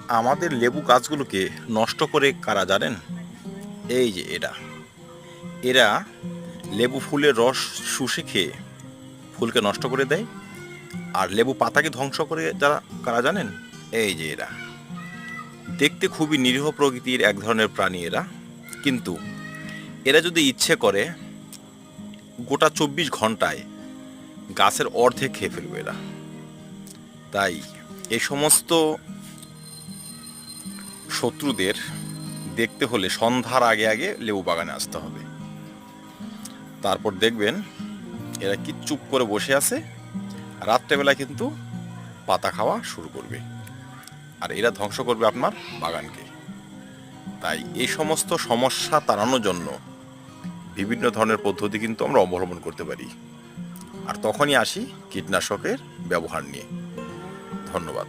আমাদের লেবু গাছগুলোকে নষ্ট করে কারা জানেন? এই যে এরা লেবু ফুলের রস শুষে খেয়ে ফুলকে নষ্ট করে দেয়। আর লেবু পাতাকে ধ্বংস করে যারা কারা জানেন? এই যে দেখতে খুবই নিরীহ প্রকৃতির এক ধরনের প্রাণী এরা, কিন্তু এরা যদি ইচ্ছে করে গোটা 24 ঘন্টায় গাছের অর্ধেক খেয়ে ফেলবে এরা। তাই এই সমস্ত শত্রুদের দেখতে হলে সন্ধ্যার আগে আগে লেবু বাগানে আসতে হবে। তারপর দেখবেন এরা কি চুপ করে বসে আছে, রাত্রেবেলা কিন্তু পাতা খাওয়া শুরু করবে, আর এরা ধ্বংস করবে আপনার বাগানকে। তাই এই সমস্ত সমস্যা তাড়ানোর জন্য বিভিন্ন ধরনের পদ্ধতি কিন্তু আমরা অবলম্বন করতে পারি। আর তখনই আসি কীটনাশকের ব্যবহার নিয়ে। ধন্যবাদ।